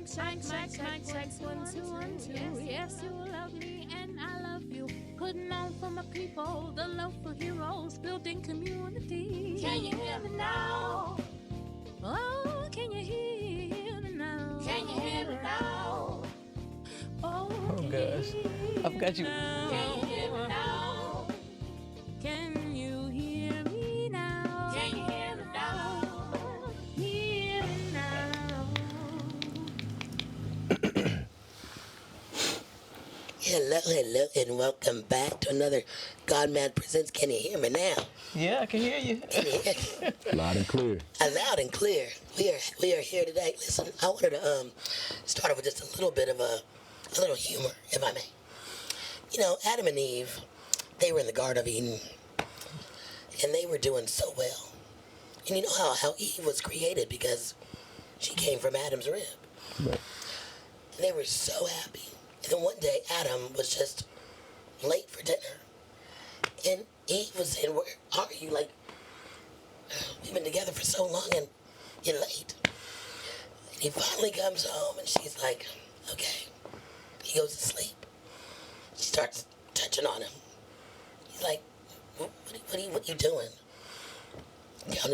Check, 1 2 1 2. Yes, you love me and I love you. Putting on for my people, the local heroes, building community. Can you hear me now? Oh, can you hear me now? Can you hear me now? Oh, gosh. I forgot you. Can you hear me now? Can you hear me now? Can you hear me now? Hear me now. Hello, and welcome back to another GoneMad Presents. Can you hear me now? Yeah, I can hear you. Can you hear Loud and clear. Loud and clear. We are here today. Listen, I wanted to start off with just a little bit of a little humor, if I may. You know, Adam and Eve, they were in the Garden of Eden, and they were doing so well. And you know how Eve was created because she came from Adam's rib. Right. And they were so happy. And then one day, Adam was just late for dinner. And Eve was saying, where are you? Like, we've been together for so long and you're late. And he finally comes home and she's like, okay. He goes to sleep. She starts touching on him. He's like, what are you doing?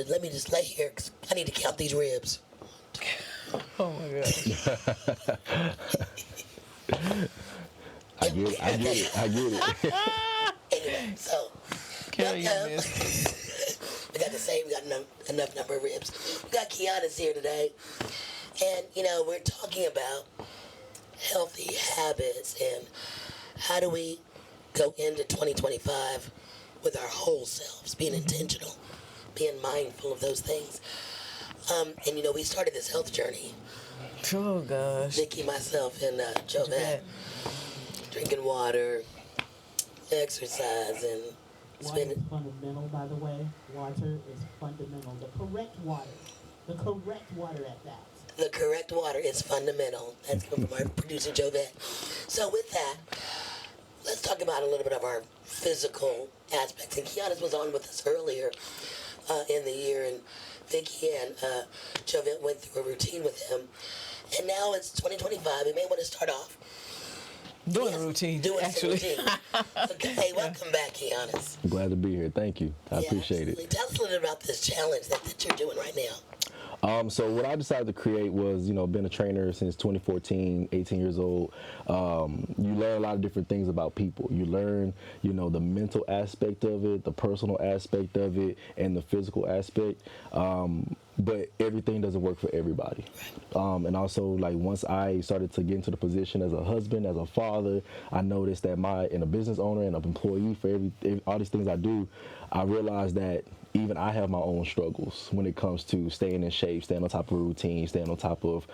Let me just lay here because I need to count these ribs. Oh my god. I get it. Anyway, so Carry on, miss. we got the same, we got enough number of ribs. We got Kiana's here today, and you know we're talking about healthy habits and how do we go into 2025 with our whole selves, being intentional, being mindful of those things. And you know we started this health journey. Oh gosh. Vicki, myself, and Jovette, drinking water, exercise, and Water is fundamental, by the way. Water is fundamental. The correct water. The correct water at that. The correct water is fundamental. That's coming from our producer, Jovette. So with that, let's talk about a little bit of our physical aspects. And Kiana was on with us earlier in the year, and Vicki and Jovette went through a routine with him. And now it's 2025. We may want to start off Doing a routine. Actually. Some routine. Okay, welcome back, Kiana. Glad to be here. Thank you. I appreciate absolutely. it. Tell us a little bit about this challenge that you're doing right now. So what I decided to create was, been a trainer since 2014, 18 years old. You learn a lot of different things about people. You learn, the mental aspect of it, the personal aspect of it, and the physical aspect. But everything doesn't work for everybody. And also, once I started to get into the position as a husband, as a father, I noticed that and a business owner and an employee for all these things I do, I realized that even I have my own struggles when it comes to staying in shape, staying on top of a routine, staying on top of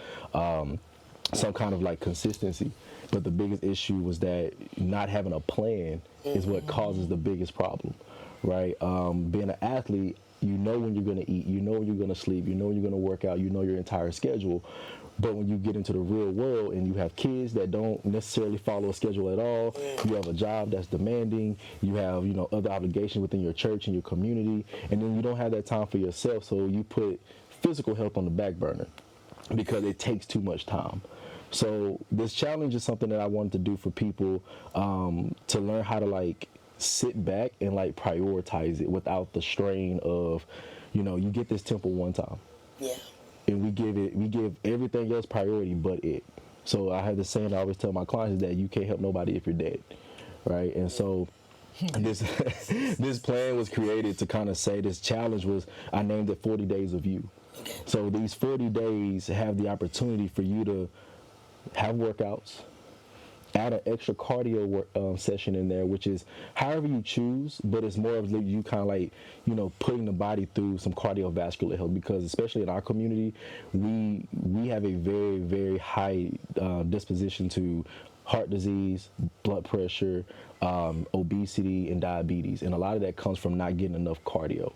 some kind of consistency. But the biggest issue was that not having a plan is what causes the biggest problem, right? Being an athlete, you know when you're going to eat, you know when you're going to sleep, you know when you're going to work out, you know your entire schedule. But when you get into the real world and you have kids that don't necessarily follow a schedule at all, you have a job that's demanding, you have, other obligations within your church and your community, and then you don't have that time for yourself, so you put physical health on the back burner because it takes too much time. So this challenge is something that I wanted to do for people to learn how to sit back and prioritize it without the strain of, you get this temple one time. Yeah. And we give everything else priority but it. So I have the saying I always tell my clients is that you can't help nobody if you're dead, right? And so this plan was created to kind of say this challenge I named it 40 Days of You. So these 40 days have the opportunity for you to have workouts, add an extra cardio session in there, which is however you choose, but it's more of you kind of putting the body through some cardiovascular health, because especially in our community, we have a very, very high disposition to heart disease, blood pressure, obesity, and diabetes. And a lot of that comes from not getting enough cardio.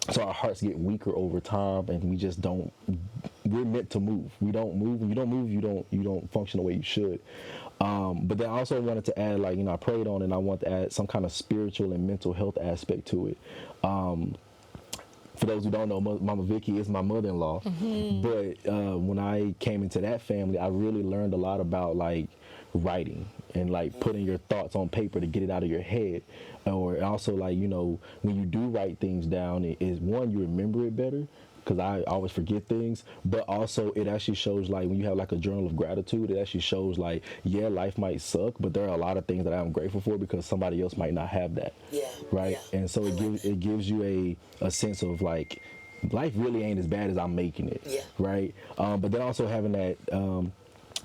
So our hearts get weaker over time, and we're meant to move. We don't move. When you don't move, you don't function the way you should. But then I also wanted to add, I prayed on it, and I want to add some kind of spiritual and mental health aspect to it. For those who don't know, Mama Vicki is my mother-in-law. But when I came into that family, I really learned a lot about like writing and like putting your thoughts on paper to get it out of your head. Or also like, you know, when you do write things down, it is one, you remember it better, because I always forget things, but also it actually shows like when you have like a journal of gratitude, it actually shows like, yeah, life might suck, but there are a lot of things that I'm grateful for because somebody else might not have that. Yeah. Right. Yeah. And so it gives you a sense of like, life really ain't as bad as I'm making it. Yeah. Right. But then also having that,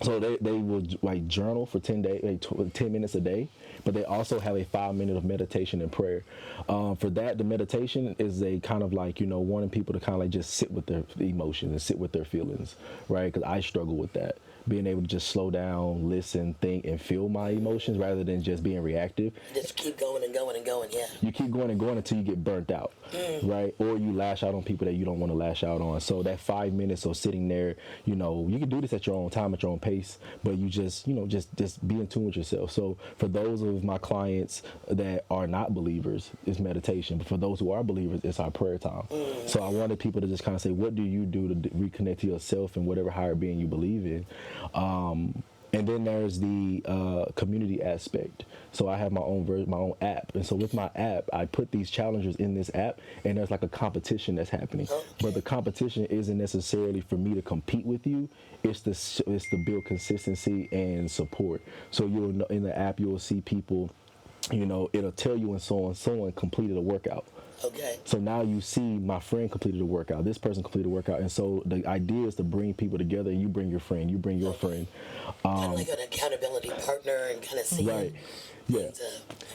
so they will like journal for 10 days, like 10 minutes a day, but they also have a 5 minute of meditation and prayer. For that, the meditation is a kind of like, you know, wanting people to kind of like just sit with their emotions and sit with their feelings, right? Because I struggle with that. Being able to just slow down, listen, think, and feel my emotions rather than just being reactive. Just keep going and going and going, yeah. You keep going and going until you get burnt out, right? Or you lash out on people that you don't want to lash out on. So that 5 minutes of sitting there, you know, you can do this at your own time, at your own pace, but you just, you know, just be in tune with yourself. So for those of my clients that are not believers, it's meditation. But for those who are believers, it's our prayer time. So I wanted people to just kind of say, what do you do to reconnect to yourself and whatever higher being you believe in? And then there's the community aspect. So I have my own app. And so with my app, I put these challenges in this app, and there's like a competition that's happening. But the competition isn't necessarily for me to compete with you. It's to build consistency and support. So you'll know, in the app, you'll see people, you know, it'll tell you when someone completed a workout. Okay. So now you see my friend completed a workout, this person completed a workout, and so the idea is to bring people together, and you bring your friend, you bring your friend. Kind of like an accountability partner and kind of seeing. Right. Yeah.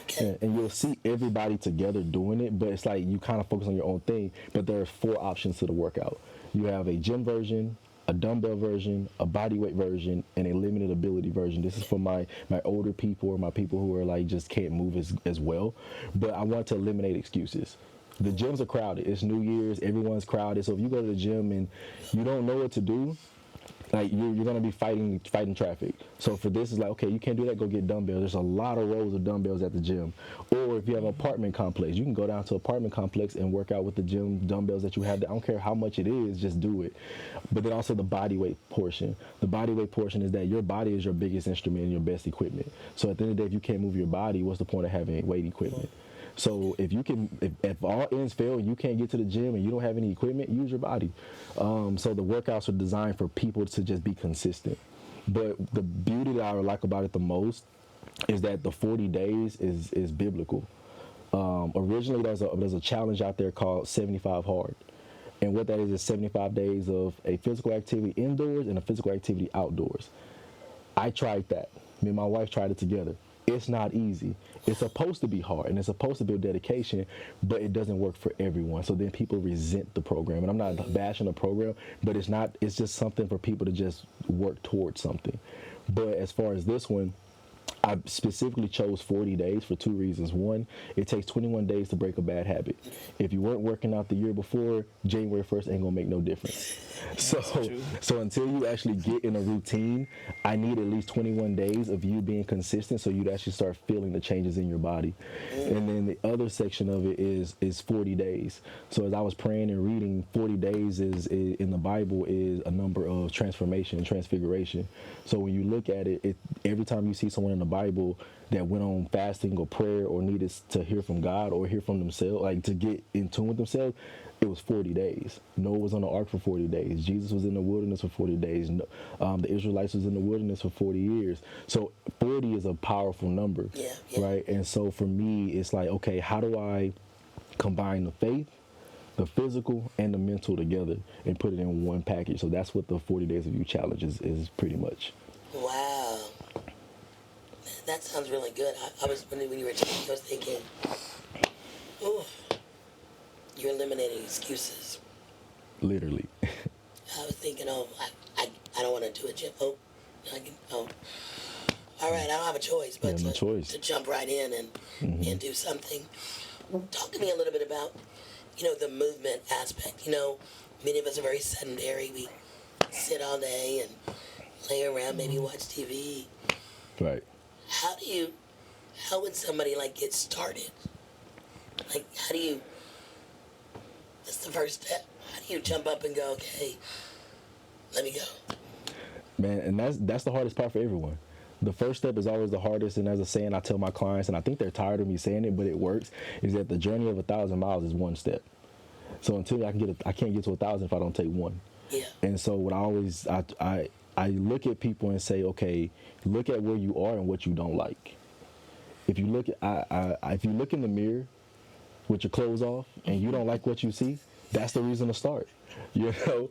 Okay. And you'll see everybody together doing it, but it's like you kind of focus on your own thing, but there are 4 options to the workout. You have a gym version, a dumbbell version, a bodyweight version, and a limited ability version. This is for my older people or my people who are like just can't move as well. But I want to eliminate excuses. The gyms are crowded. It's New Year's. Everyone's crowded. So if you go to the gym and you don't know what to do, like you're gonna be fighting traffic. So for this is like, okay, you can't do that, go get dumbbells. There's a lot of rows of dumbbells at the gym. Or if you have an apartment complex, you can go down to an apartment complex and work out with the gym dumbbells that you have. I don't care how much it is, just do it. But then also the body weight portion. The body weight portion is that your body is your biggest instrument and your best equipment. So at the end of the day, if you can't move your body, what's the point of having weight equipment? So if all ends fail and you can't get to the gym and you don't have any equipment, use your body. So the workouts are designed for people to just be consistent. But the beauty that I like about it the most is that the 40 days is biblical. Originally, there's a challenge out there called 75 Hard. And what that is 75 days of a physical activity indoors and a physical activity outdoors. I tried that. Me and my wife tried it together. It's not easy. It's supposed to be hard and it's supposed to build dedication, but it doesn't work for everyone. So then people resent the program. And I'm not bashing the program, but it's just something for people to just work towards something. But as far as this one, I specifically chose 40 days for 2 reasons. One, it takes 21 days to break a bad habit. If you weren't working out the year before, January 1st ain't gonna make no difference. So until you actually get in a routine, I need at least 21 days of you being consistent so you'd actually start feeling the changes in your body. And then the other section of it is 40 days. So as I was praying and reading, 40 days is in the Bible is a number of transformation and transfiguration. So when you look at it, every time you see someone in the Bible that went on fasting or prayer or needed to hear from God or hear from themselves, like to get in tune with themselves, it was 40 days. Noah was on the ark for 40 days. Jesus was in the wilderness for 40 days. The Israelites was in the wilderness for 40 years. So 40 is a powerful number, right? And so for me, it's like, okay, how do I combine the faith, the physical, and the mental together and put it in one package? So that's what the 40 Days of You challenge is pretty much. Wow. That sounds really good. When you were talking, I was thinking, ooh, you're eliminating excuses. Literally. I was thinking, I don't want to do a gym. All right, I don't have a choice but to jump right in and do something. Talk to me a little bit about, the movement aspect. Many of us are very sedentary. We sit all day and lay around, maybe watch TV. Right. How would somebody get started? How do you That's the first step. How do you jump up and go, okay, let me go? Man, and that's the hardest part for everyone. The first step is always the hardest, and as a saying I tell my clients, and I think they're tired of me saying it, but it works, is that the journey of 1,000 miles is one step. So until I can't get to 1,000 if I don't take one. Yeah. And so what I look at people and say, okay, look at where you are and what you don't like. If you look if you look in the mirror with your clothes off and you don't like what you see, that's the reason to start. You know,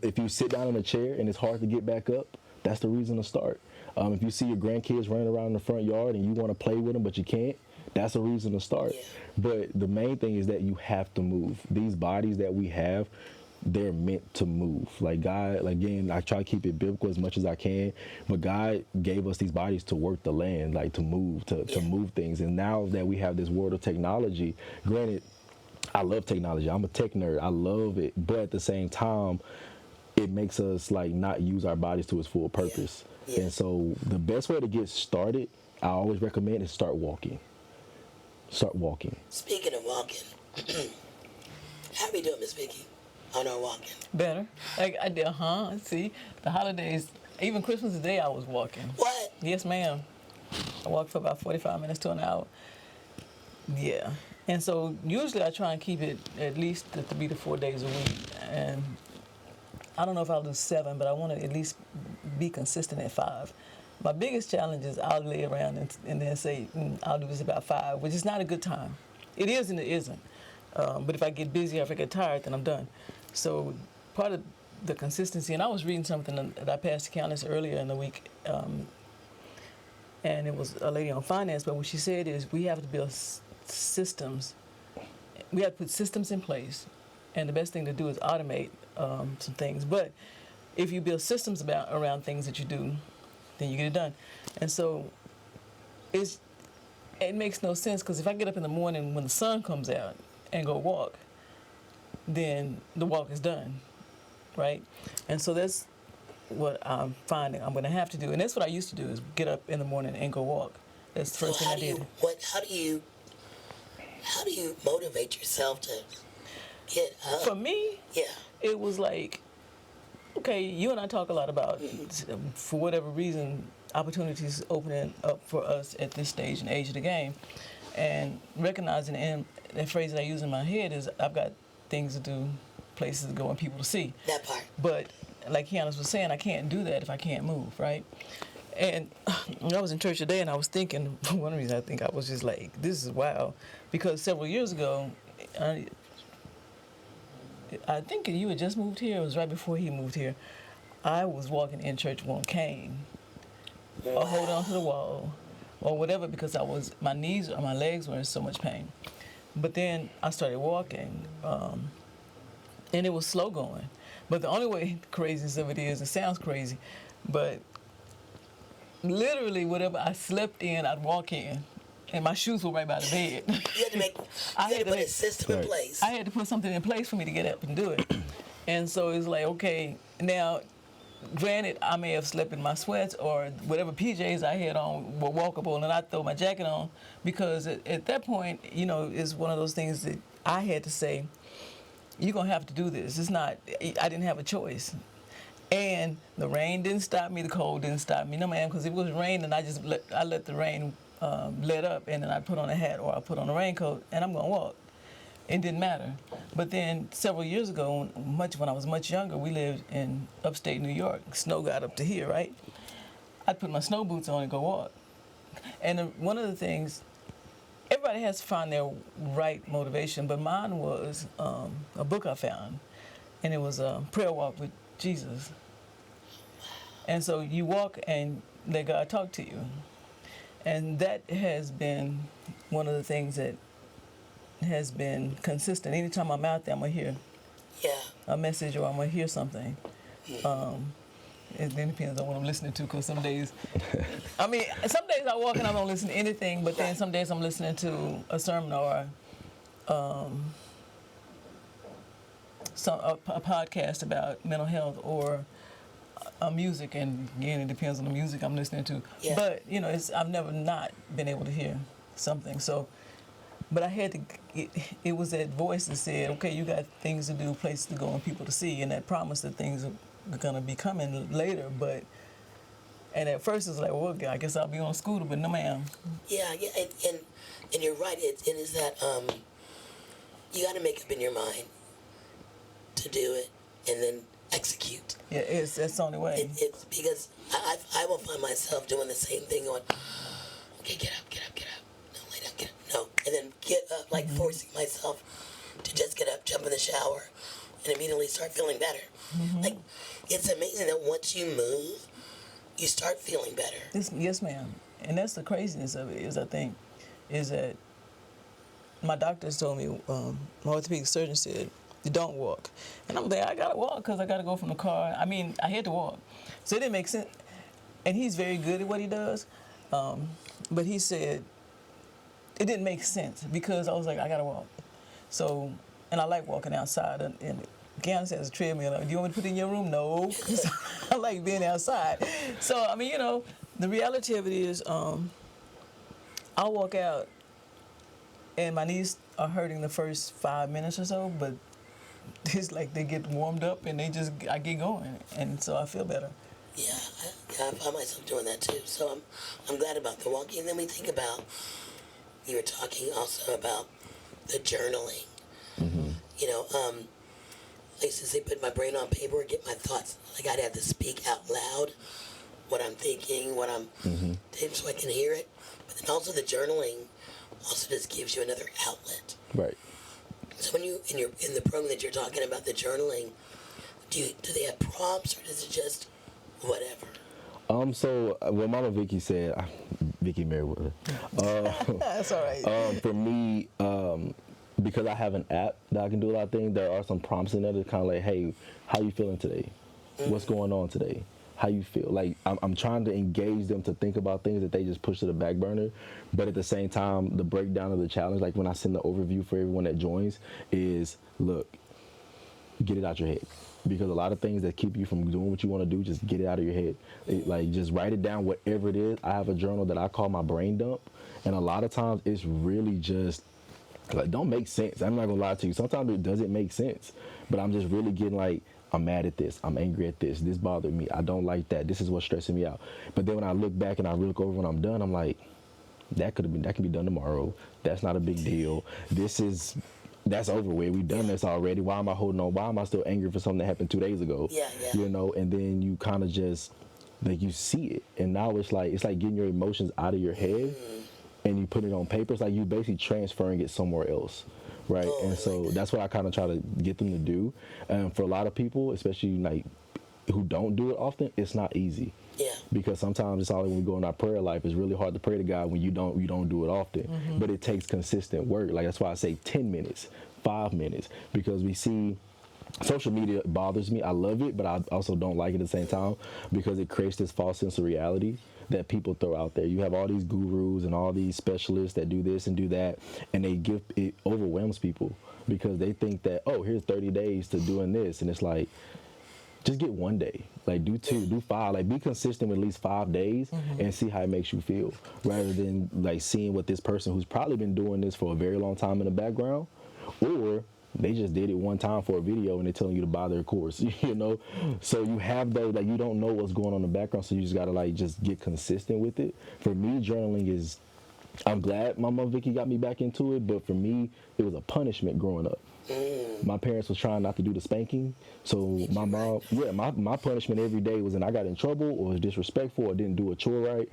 if you sit down in a chair and it's hard to get back up, that's the reason to start. If you see your grandkids running around in the front yard and you want to play with them but you can't, that's a reason to start. Yeah. But the main thing is that you have to move. These bodies that we have, they're meant to move. Like God, again, I try to keep it biblical as much as I can, but God gave us these bodies to work the land, like to move, to move things. And now that we have this world of technology, granted, I love technology. I'm a tech nerd. I love it. But at the same time, it makes us like not use our bodies to its full purpose. Yeah. And so the best way to get started, I always recommend, is start walking. Start walking. Speaking of walking, how we doing, Miss Vicki, on our walking? Better. Like I did, see, the holidays, even Christmas Day, I was walking. What? Yes, ma'am. I walked for about 45 minutes to an hour. Yeah. And so usually I try and keep it at least 3 to 4 days a week. And I don't know if I'll do 7, but I want to at least be consistent at 5. My biggest challenge is I'll lay around and then say, I'll do this about 5, which is not a good time. It is and it isn't. But if I get busy or if I get tired, then I'm done. So part of the consistency, and I was reading something that I passed to Countess earlier in the week, and it was a lady on finance, but what she said is we have to build systems. We have to put systems in place, and the best thing to do is automate some things. But if you build systems around things that you do, then you get it done. And so it makes no sense, because if I get up in the morning when the sun comes out and go walk, then the walk is done, right? And so that's what I'm finding I'm going to have to do. And that's what I used to do, is get up in the morning and go walk. That's the first thing I did. How do you motivate yourself to get up? For me, Yeah. it was like, okay, you and I talk a lot about, for whatever reason, opportunities opening up for us at this stage and age of the game. And recognizing, and the phrase that I use in my head is, I've got things to do, places to go, and people to see. That part. But like Kiana was saying, I can't do that if I can't move, right? And when I was in church today, and I was thinking, one reason I think I was just like, this is wild, because several years ago, I think you had just moved here. It was right before he moved here. I was walking in church with one cane, or holding onto the wall, or whatever, because my knees or my legs were in so much pain. But then I started walking, and it was slow going. But the only way, the craziness of it is, it sounds crazy, but literally whatever I slept in, I'd walk in, and my shoes were right by the bed. You had to put a system in place. I had to put something in place for me to get up and do it. And so it's like, okay, now, granted, I may have slept in my sweats or whatever PJs I had on were walkable, and I'd throw my jacket on, because at that point, it's one of those things that I had to say, you're going to have to do this. It's not, I didn't have a choice. And the rain didn't stop me, the cold didn't stop me. No, ma'am, because if it was raining, I let the rain let up, and then I put on a hat or I put on a raincoat, and I'm going to walk. It didn't matter. But then several years ago, when I was much younger, we lived in upstate New York. Snow got up to here, right? I'd put my snow boots on and go walk. And one of the things, everybody has to find their right motivation, but mine was a book I found, and it was a prayer walk with Jesus. And so you walk and let God talk to you. And that has been one of the things that has been consistent. Anytime I'm out there, I'm going to hear a message, or I'm going to hear something. It then depends on what I'm listening to, because some days, some days I walk and I don't listen to anything, but then some days I'm listening to a sermon or a podcast about mental health, or music, and again, it depends on the music I'm listening to. Yeah. But, I've never not been able to hear something. So But I had to. It was that voice that said, "Okay, you got things to do, places to go, and people to see," and that promise that things are gonna be coming later. But and at first it's like, well, I guess I'll be on a scooter, but no, ma'am. Yeah, yeah, and you're right. It is that you got to make up in your mind to do it and then execute. Yeah, that's the only way. It's because I will find myself doing the same thing, going, okay, get up. No, lay down, get up. No, and then get up, like forcing myself to just get up, jump in the shower, and immediately start feeling better. Like, it's amazing that once you move, you start feeling better. Yes, ma'am. And that's the craziness of it, is I think, is that my doctors told me, my orthopedic surgeon said, you don't walk. And I'm like, I gotta walk because I gotta go from the car. I mean, I had to walk. So it didn't make sense. And he's very good at what he does. But he said, it didn't make sense because I was like, I gotta walk. So, and I like walking outside. And Gavin says a treadmill. Do you want me to put it in your room? No. I like being outside. So, I mean, you know, the reality of it is, I'll walk out and my knees are hurting the first 5 minutes or so, but it's like they get warmed up and I get going. And so I feel better. Yeah, I find myself doing that too. So I'm glad about the walking. And then we think about, you were talking also about the journaling. You know, I used to say put my brain on paper, get my thoughts. Like I'd have to speak out loud what I'm thinking, what I'm thinking, so I can hear it. But then also the journaling also just gives you another outlet. Right. So when in the program that you're talking about, the journaling, do they have prompts or is it just whatever? So what Mama Vicki said, Vicki Merriwether. That's all right. For me, because I have an app that I can do a lot of things, there are some prompts in there that kind of like, hey, how you feeling today? What's going on today? How you feel? Like I'm trying to engage them to think about things that they just push to the back burner, but at the same time, the breakdown of the challenge, like when I send the overview for everyone that joins, is look, get it out your head. Because a lot of things that keep you from doing what you want to do, just get it out of your head. Like just write it down, whatever it is. I have a journal that I call my brain dump, and a lot of times it's really just like don't make sense. I'm not gonna lie to you. Sometimes it doesn't make sense, but I'm just really getting like, I'm mad at this. I'm angry at this. This bothered me. I don't like that. This is what's stressing me out. But then when I look back and I look over when I'm done, I'm like, that can be done tomorrow. That's not a big deal. That's over with. We've done this already. Why am I holding on? Why am I still angry for something that happened 2 days ago? Yeah. You know, and then you kind of just like you see it, and now it's like getting your emotions out of your head, and you put it on paper. It's like you basically transferring it somewhere else. Right, and so that's what I kind of try to get them to do. And for a lot of people, especially like who don't do it often, it's not easy. Yeah. Because sometimes it's all when we go in our prayer life, it's really hard to pray to God when you don't do it often. But it takes consistent work. Like that's why I say 10 minutes, 5 minutes, because we see social media bothers me. I love it, but I also don't like it at the same time because it creates this false sense of reality that people throw out there. You have all these gurus and all these specialists that do this and do that, and it overwhelms people because they think that, oh, here's 30 days to doing this, and it's like, just get 1 day, like do 2, do 5, like be consistent with at least 5 days and see how it makes you feel, rather than like seeing what this person who's probably been doing this for a very long time in the background, or they just did it one time for a video and they're telling you to buy their course, you know? So you have those, like you don't know what's going on in the background, so you just gotta like just get consistent with it. For me, journaling is, I'm glad my mom Vicki got me back into it, but for me, it was a punishment growing up. My parents was trying not to do the spanking, so my mom, my punishment every day was when I got in trouble or was disrespectful or didn't do a chore right.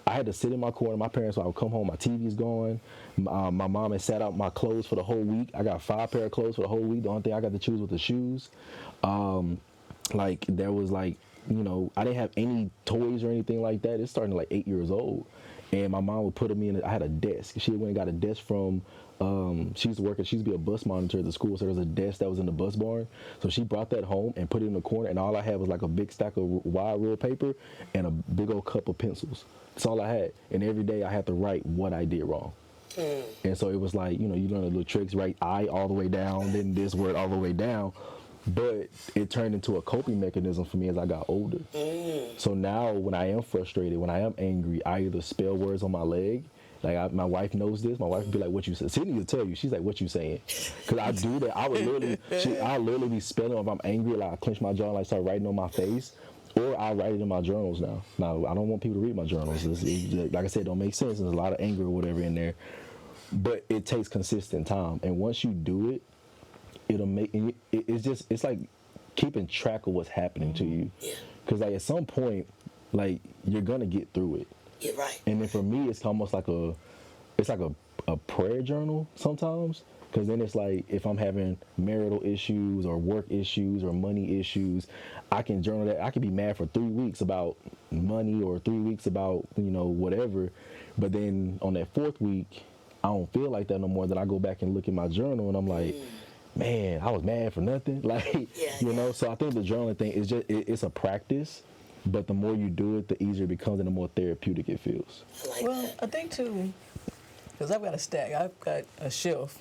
I had to sit in my corner. My parents, when I would come home, my TV's gone. My mom had sat out my clothes for the whole week. I got 5 pair of clothes for the whole week. The only thing I got to choose was the shoes. Like there was like, you know, I didn't have any toys or anything like that. It's starting at like 8 years old. And my mom would put me in, I had a desk. She went and got a desk from, she used to be a bus monitor at the school, so there was a desk that was in the bus barn. So she brought that home and put it in the corner, and all I had was like a big stack of wide ruled paper and a big old cup of pencils. That's all I had. And every day I had to write what I did wrong. And so it was like, you know, you learn the little tricks, write I all the way down, then this word all the way down. But it turned into a coping mechanism for me as I got older. So now when I am frustrated, when I am angry, I either spell words on my leg My wife knows this. My wife would be like, "What you say?" Sydney will tell you. She's like, "What you saying?" Because I do that. I literally be spelling. If I'm angry, like I clench my jaw and like start writing on my face, or I write it in my journals now. Now I don't want people to read my journals. Like I said, it don't make sense. There's a lot of anger or whatever in there, but it takes consistent time. And once you do it, it'll make it's like keeping track of what's happening to you. Because like at some point, like you're gonna get through it. You're right. And then for me, it's almost like a prayer journal sometimes. Because then it's like if I'm having marital issues or work issues or money issues, I can journal that. I can be mad for 3 weeks about money or 3 weeks about, whatever. But then on that 4th week, I don't feel like that no more. Then I go back and look at my journal and I'm like, man, I was mad for nothing. Like, so I think the journaling thing is just, it's a practice. But the more you do it, the easier it becomes and the more therapeutic it feels. Well, I think too, because I've got a stack. I've got a shelf.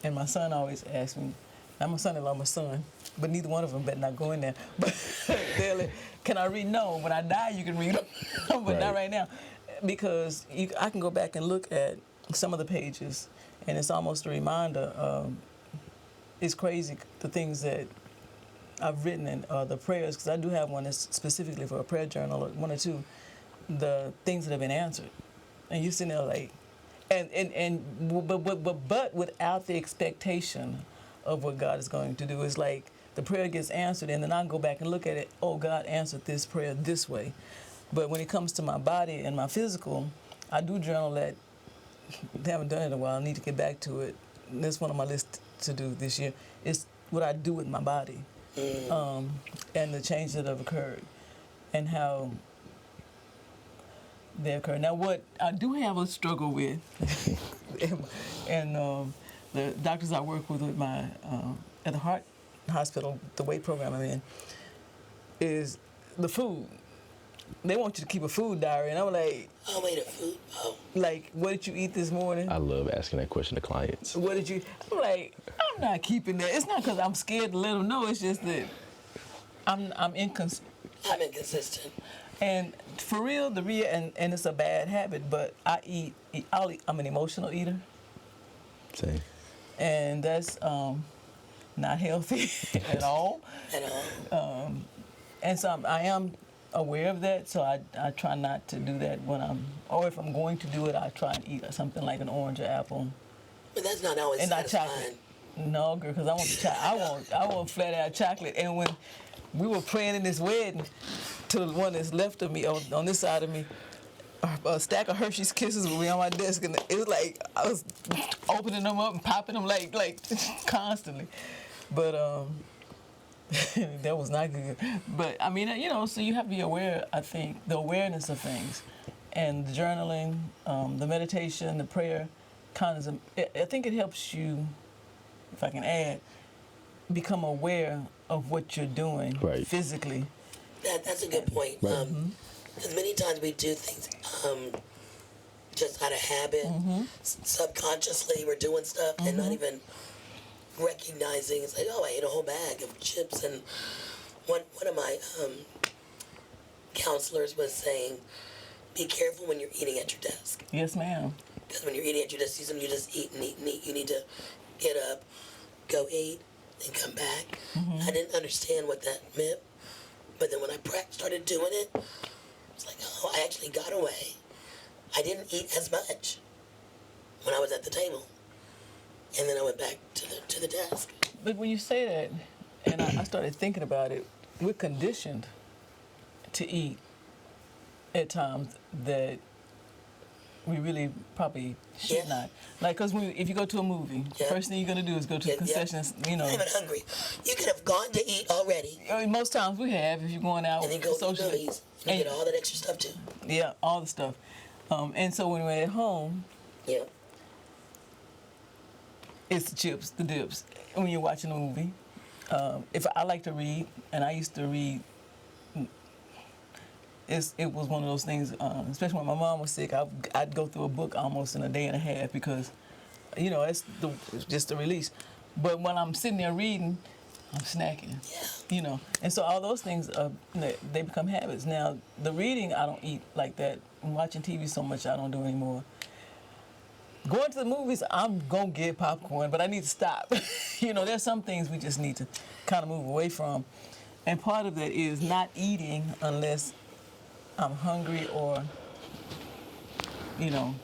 And my son always asks me, I'm a son-in-law, my son, but neither one of them better not go in there. But they're like, can I read? No, when I die, you can read them, but not right now. Because I can go back and look at some of the pages, and it's almost a reminder. It's crazy, the things that I've written in the prayers, because I do have one that's specifically for a prayer journal, or 1 or 2, the things that have been answered. And you sitting there like, but without the expectation of what God is going to do. It's like the prayer gets answered, and then I go back and look at it, oh, God answered this prayer this way. But when it comes to my body and my physical, I do journal that. I haven't done it in a while. I need to get back to it. That's one of my lists to do this year. It's what I do with my body. And the changes that have occurred and how they occur. Now, what I do have a struggle with, and the doctors I work with my at the heart hospital, the weight program I'm in, is the food. They want you to keep a food diary, and I'm like, oh, wait, a food? Oh. Like, what did you eat this morning? I love asking that question to clients. What did you? I'm like, I'm not keeping that. It's not because I'm scared to let them know. It's just that I'm inconsistent. I'm inconsistent. And for real, and it's a bad habit, but I'm an emotional eater. Same. And that's not healthy at all. At all. And so I am aware of that, so I try not to do that or if I'm going to do it, I try and eat something like an orange or apple. But that's not always and satisfying. Not chocolate. No, girl, because I want flat out chocolate. And when we were praying in this wedding, to the one that's left of me on this side of me, a stack of Hershey's Kisses would be on my desk, and it was like I was opening them up and popping them like constantly. But that was not good. But I mean, so you have to be aware. I think the awareness of things, and the journaling, the meditation, the prayer, I think it helps you, if I can add, become aware of what you're doing physically. That's a good point. Because many times we do things just out of habit. Subconsciously, we're doing stuff and not even recognizing. It's like, oh, I ate a whole bag of chips. And one of my counselors was saying, be careful when you're eating at your desk. Yes, ma'am. Because when you're eating at your desk, you just eat and eat and eat. You need to get up, go eat, then come back. I didn't understand what that meant. But then when I started doing it, it's like, oh, I actually got away. I didn't eat as much when I was at the table. And then I went back to the desk. But when you say that, and I started thinking about it, we're conditioned to eat at times that we really probably should not. Like, because if you go to a movie, first thing you're going to do is go to the concessions, I'm even hungry. You could have gone to eat already. Most times we have, if you're going out and then go to the movies and get all that extra stuff too. Yeah, all the stuff. And so when we're at home, it's the chips, the dips. When you're watching a movie, if I like to read, and I used to read, it was one of those things, especially when my mom was sick, I'd go through a book almost in a day and a half because, it's just the release. But when I'm sitting there reading, I'm snacking, And so all those things, they become habits. Now, the reading, I don't eat like that. I'm watching TV so much I don't do anymore. going to the movies, I'm going to get popcorn, but I need to stop. There's some things we just need to kind of move away from. And part of that is not eating unless I'm hungry or, Well,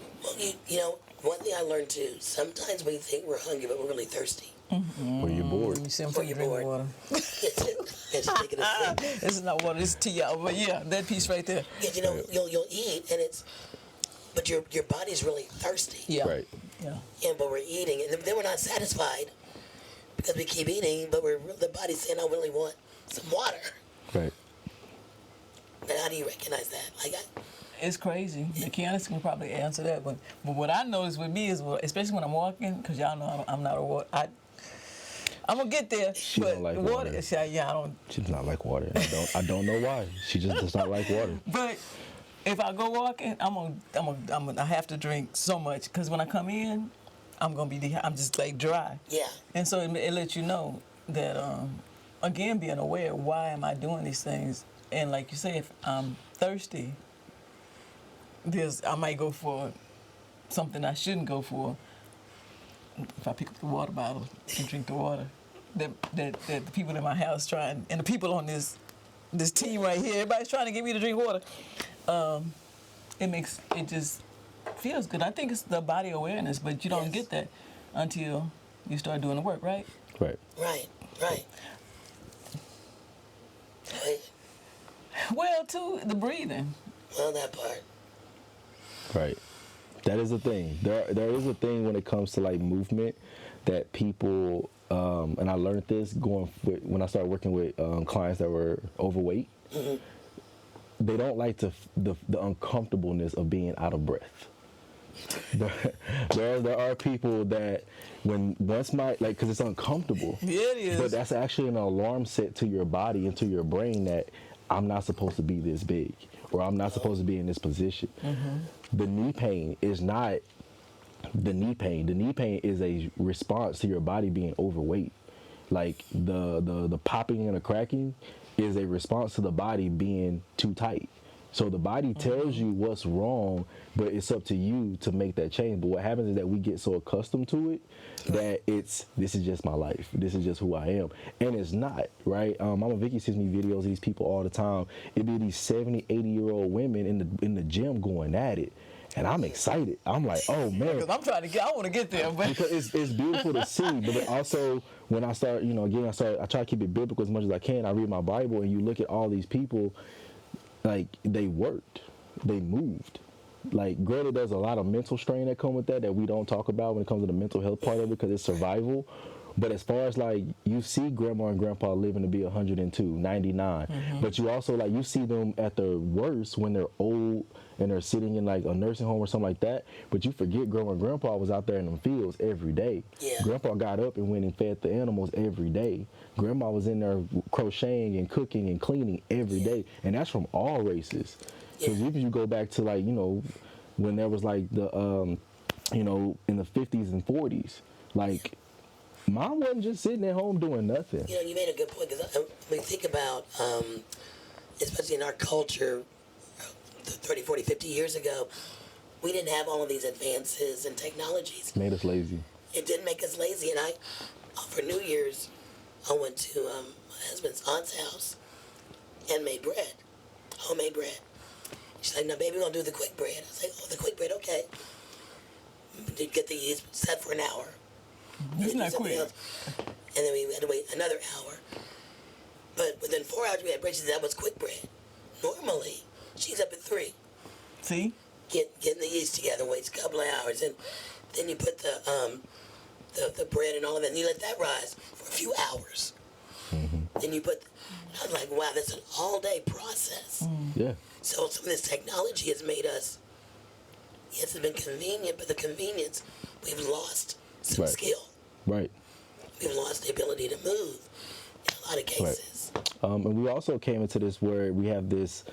one thing I learned too, sometimes we think we're hungry, but we're really thirsty. Or you're bored. You see, I'm Or you're drinking bored. water. It's taking a sip. This is not water, this is tea, y'all. But yeah, that piece right there. Yeah, you'll eat, and but your body's really thirsty. Yeah. Right. Yeah. Yeah, but we're eating, and then we're not satisfied because we keep eating, but the body's saying, I really want some water. Right. And how do you recognize that? It's crazy. The Candace can probably answer that, but what I notice with me is, especially when I'm walking, because y'all know I'm not a water. I'm gonna get there, She but don't like water. water. Yeah, I don't. She does not like water. I don't know why. She just does not like water. But if I go walking, I have to drink so much because when I come in, I'm just like dry. Yeah. And so it lets you know that again, being aware, why am I doing these things? And like you say, if I'm thirsty, I might go for something I shouldn't go for. If I pick up the water bottle and drink the water, that the people in my house trying, and the people on this team right here, everybody's trying to get me to drink water. It just feels good. I think it's the body awareness, but you don't get that until you start doing the work, right? Right. Right. Well, too, the breathing. Well, that part. Right. That is a thing. There is a thing when it comes to like movement that people, and I learned this when I started working with clients that were overweight. Mm-hmm. They don't like the uncomfortableness of being out of breath. There are people that because it's uncomfortable. Yeah, it is. But that's actually an alarm set to your body and to your brain that I'm not supposed to be this big, or I'm not supposed to be in this position. Mm-hmm. The knee pain is not the knee pain. The knee pain is a response to your body being overweight. Like the popping and the cracking is a response to the body being too tight. So the body tells you what's wrong, but it's up to you to make that change. But what happens is that we get so accustomed to it that this is just my life. This is just who I am. And it's not, right? Mama Vicki sends me videos of these people all the time. It be these 70, 80-year-old women in the gym going at it. And I'm excited. I'm like, oh man. Because I'm trying to I want to get there. But because it's beautiful to see. But then also, when I start, I try to keep it biblical as much as I can. I read my Bible, and you look at all these people, like, they worked, they moved. Like, granted, there's a lot of mental strain that come with that we don't talk about when it comes to the mental health part of it, because it's survival. But as far as, like, you see grandma and grandpa living to be 102, 99. Mm-hmm. But you also, like, you see them at their worst when they're old and they're sitting in, like, a nursing home or something like that. But you forget grandma and grandpa was out there in them fields every day. Yeah. Grandpa got up and went and fed the animals every day. Grandma was in there crocheting and cooking and cleaning every day. And that's from all races. Because if you go back to, like, when there was, like, the, in the 50s and 40s, like, Mom wasn't just sitting at home doing nothing. You made a good point, because we think about, especially in our culture, 30, 40, 50 years ago, we didn't have all of these advances and technologies. Made us lazy. It did make us lazy, and for New Year's, I went to my husband's aunt's house and made bread, homemade bread. She's like, no, baby, we're going to do the quick bread. I was like, oh, the quick bread, okay. Did get the yeast set for an hour. It's not quick. And then we had to wait another hour. But within 4 hours, we had bread. She said that was quick bread. Normally, she's up at 3. See? Getting the yeast together, waits a couple of hours, and then you put the bread and all of that, and you let that rise for a few hours. Mm-hmm. Then you I was like, wow, that's an all-day process. Yeah. So some of this technology has made us, yes, it's been convenient, but the convenience, we've lost some skill. Right. We've lost the ability to move in a lot of cases. Right. And we also came into this where we have this,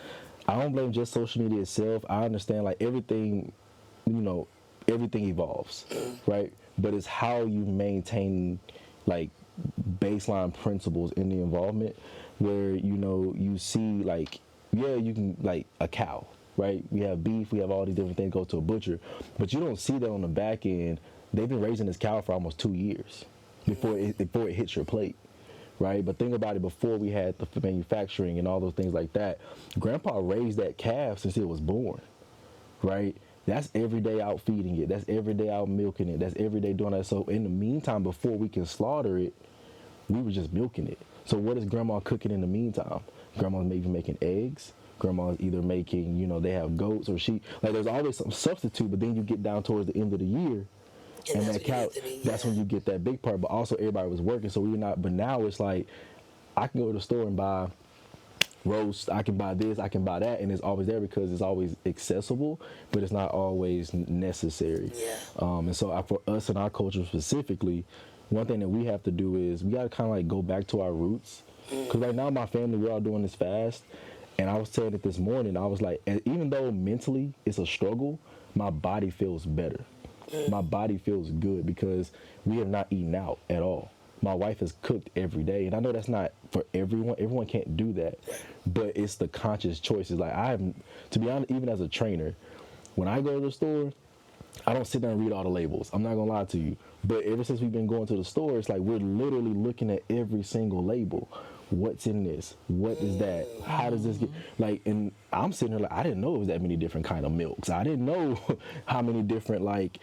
I don't blame just social media itself. I understand, like, everything, everything evolves, right? But it's how you maintain, like, baseline principles in the involvement where, you see, like, you can, like, a cow. right? We have beef, we have all these different things go to a butcher, but you don't see that on the back end. They've been raising this cow for almost 2 years before it hits your plate, right? But think about it, before we had the manufacturing and all those things like that, Grandpa raised that calf since it was born, right? That's every day out feeding it. That's every day out milking it. That's every day doing that. So in the meantime, before we can slaughter it, we were just milking it. So what is Grandma cooking in the meantime? Grandma's maybe making eggs. Grandma's either making, they have goats or sheep. Like, there's always some substitute, but then you get down towards the end of the year, and that cow, that's when you get that big part. But also everybody was working, so we're not. But now it's like, I can go to the store and buy roast, I can buy this, I can buy that, and it's always there because it's always accessible, but it's not always necessary. Yeah. And so for us and our culture specifically, one thing that we have to do is we got to kind of like go back to our roots. Because right now my family, we're all doing this fast, and I was saying it this morning, I was like, even though mentally it's a struggle, my body feels better. My body feels good because we have not eaten out at all. My wife has cooked every day, and I know that's not for everyone. Everyone can't do that, but it's the conscious choices. Like, to be honest, even as a trainer, when I go to the store, I don't sit there and read all the labels. I'm not gonna lie to you. But ever since we've been going to the store, it's like we're literally looking at every single label. What's in this? What is that? How does this get, like, and I'm sitting there like, I didn't know it was that many different kind of milks. I didn't know how many different, like,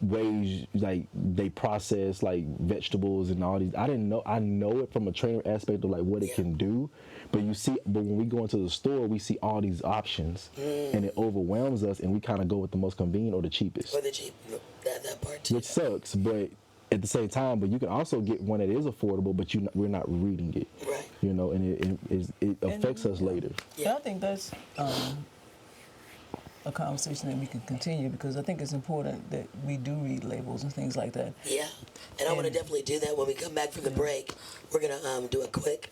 ways, like, they process, like, vegetables and all these. I didn't know. I know it from a trainer aspect of, like, what it can do. But when we go into the store, we see all these options, and it overwhelms us, and we kind of go with the most convenient or the cheapest. Or the cheap, that part too. Which sucks, but at the same time, but you can also get one that is affordable, but we're not reading it. Right. And it affects us later. Yeah, I think that's a conversation that we can continue, because I think it's important that we do read labels and things like that. Yeah, and I want to definitely do that when we come back from the break. We're going to do a quick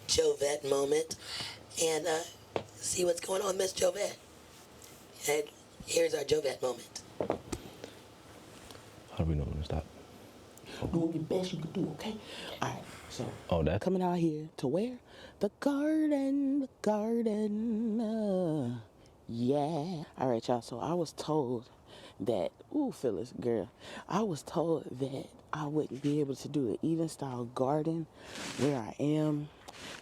Jovette moment and see what's going on, Miss Jovette. And here's our Jovette moment. How do we know when to stop? Doing the best you can do, okay? All right, so That coming out here to where? The garden, yeah. All right, y'all, so I was told that, Phyllis, girl, I was told that I wouldn't be able to do an Eden style garden where I am.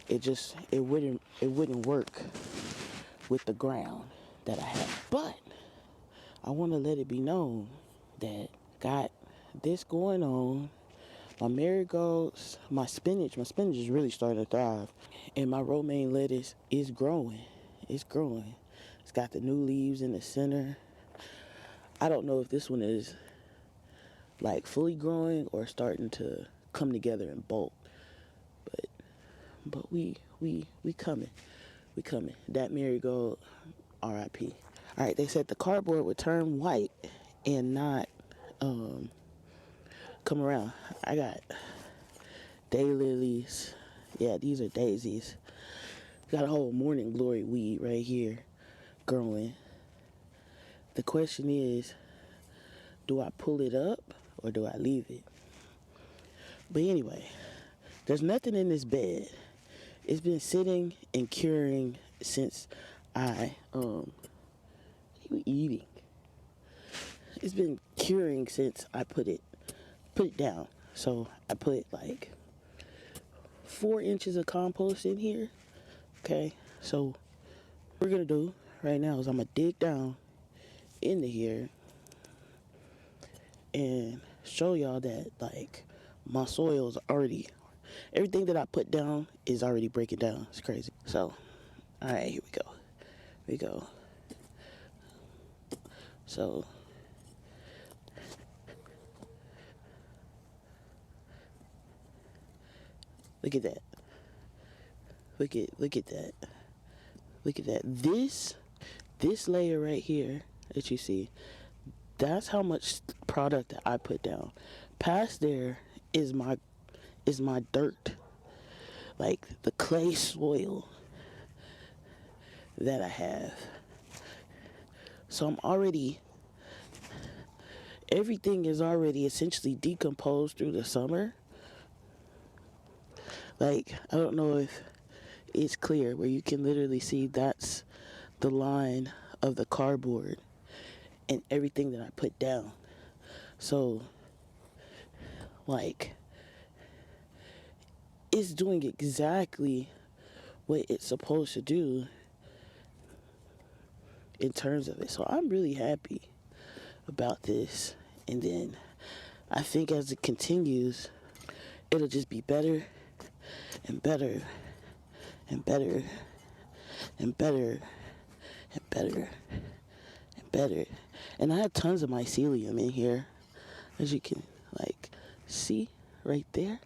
It wouldn't work with the ground that I have. But I want to let it be known that got this going on. My marigolds, my spinach is really starting to thrive. And my romaine lettuce is growing. It's growing. It's got the new leaves in the center. I don't know if this one is like fully growing or starting to come together in bulk. But we coming. We coming. That marigold, R.I.P. All right, they said the cardboard would turn white and not come around. I got daylilies. Yeah, these are daisies. Got a whole morning glory weed right here growing. The question is, do I pull it up or do I leave it? But anyway, there's nothing in this bed. It's been sitting and curing since I eating. It's been curing since I put it down. So I put like 4 inches of compost in here. Okay, so what we're gonna do right now is I'm gonna dig down into here and show y'all that like my soil's already, everything that I put down is already breaking down. It's crazy. So, all right, here we go. So, look at that. Look at that. Look at that. This layer right here that you see, that's how much product that I put down. Past there is my dirt, like the clay soil that I have. So everything is already essentially decomposed through the summer. Like, I don't know if it's clear, where you can literally see that's the line of the cardboard and everything that I put down. So, like, it's doing exactly what it's supposed to do in terms of it. So I'm really happy about this. And then I think as it continues, it'll just be better and better and better and better and better and better. And I have tons of mycelium in here, as you can like see right there.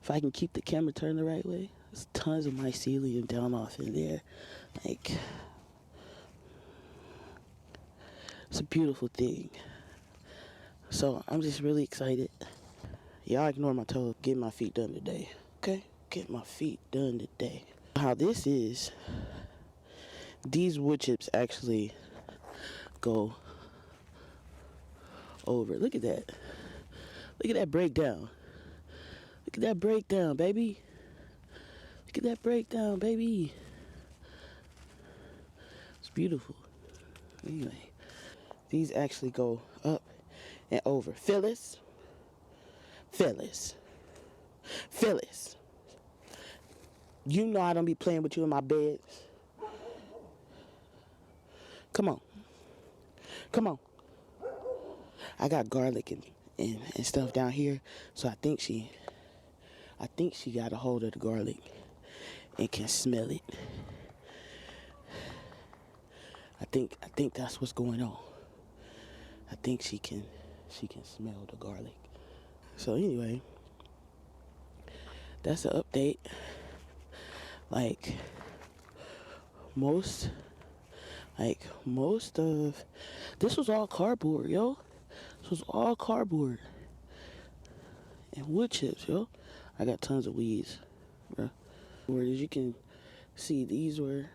If I can keep the camera turned the right way, there's tons of mycelium down off in there. Like, it's a beautiful thing. So I'm just really excited. Y'all ignore my toes. Get my feet done today. Okay? Get my feet done today. How this is, these wood chips actually go over. Look at that. Look at that breakdown. Look at that breakdown, baby. Look at that breakdown, baby. It's beautiful. Anyway, these actually go up and over. Phyllis. Phyllis. Phyllis. You know I don't be playing with you in my bed. Come on. Come on. I got garlic and stuff down here, so I think she got a hold of the garlic and can smell it. I think that's what's going on. I think she can smell the garlic. So anyway, that's an update. Like most of this was all cardboard, yo. This was all cardboard and wood chips, yo. I got tons of weeds, bro. Where as you can see, these were,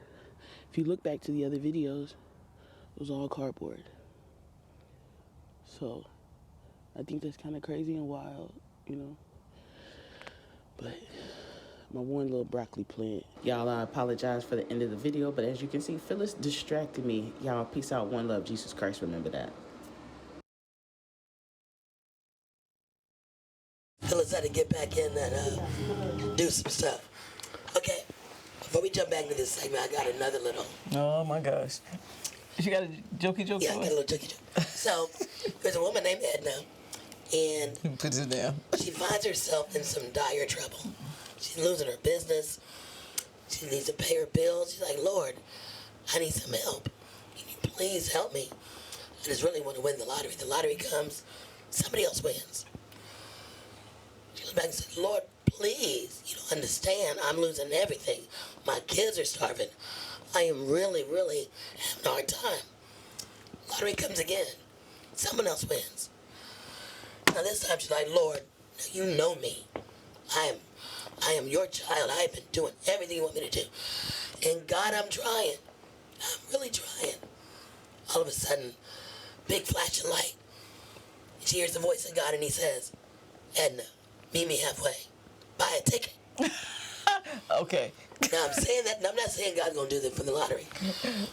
if you look back to the other videos, it was all cardboard. So I think that's kind of crazy and wild, you know. But my one little broccoli plant. Y'all, I apologize for the end of the video, but as you can see, Phyllis distracted me. Y'all, peace out, one love, Jesus Christ, remember that. Phyllis had to get back in and do some stuff. Okay, before we jump back into this segment, I got another little. Oh my gosh. You got a jokey joke? Yeah, I got a little jokey joke. So, there's a woman named Edna, and Put it down. she finds herself in some dire trouble. She's losing her business. She needs to pay her bills. She's like, Lord, I need some help. Can you please help me? I just really want to win the lottery. The lottery comes, somebody else wins. She looked back and said, Lord, please, you don't understand. I'm losing everything. My kids are starving. I am really, really having a hard time. Lottery comes again. Someone else wins. Now this time she's like, Lord, you know me. I am your child. I have been doing everything you want me to do. And God, I'm trying. I'm really trying. All of a sudden, big flash of light. She hears the voice of God and he says, Edna, meet me halfway. Buy a ticket. Okay. Now I'm saying that, and I'm not saying God's going to do that for the lottery.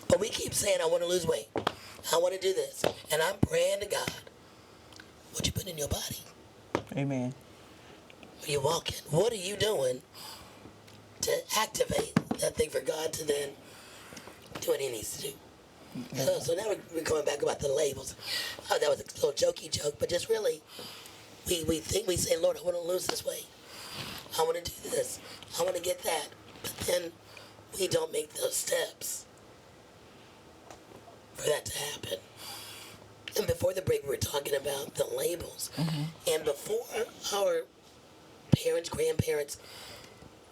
But we keep saying, I want to lose weight. I want to do this. And I'm praying to God. What you put in your body? Amen. Are you walking? What are you doing to activate that thing for God to then do what he needs to do? Yeah. So now we're going back about the labels. Oh, that was a little jokey joke, but just really, we think, we say, Lord, I want to lose this weight. I want to do this. I want to get that. But then we don't make those steps for that to happen. And before the break, we were talking about the labels. Mm-hmm. And before our parents, grandparents,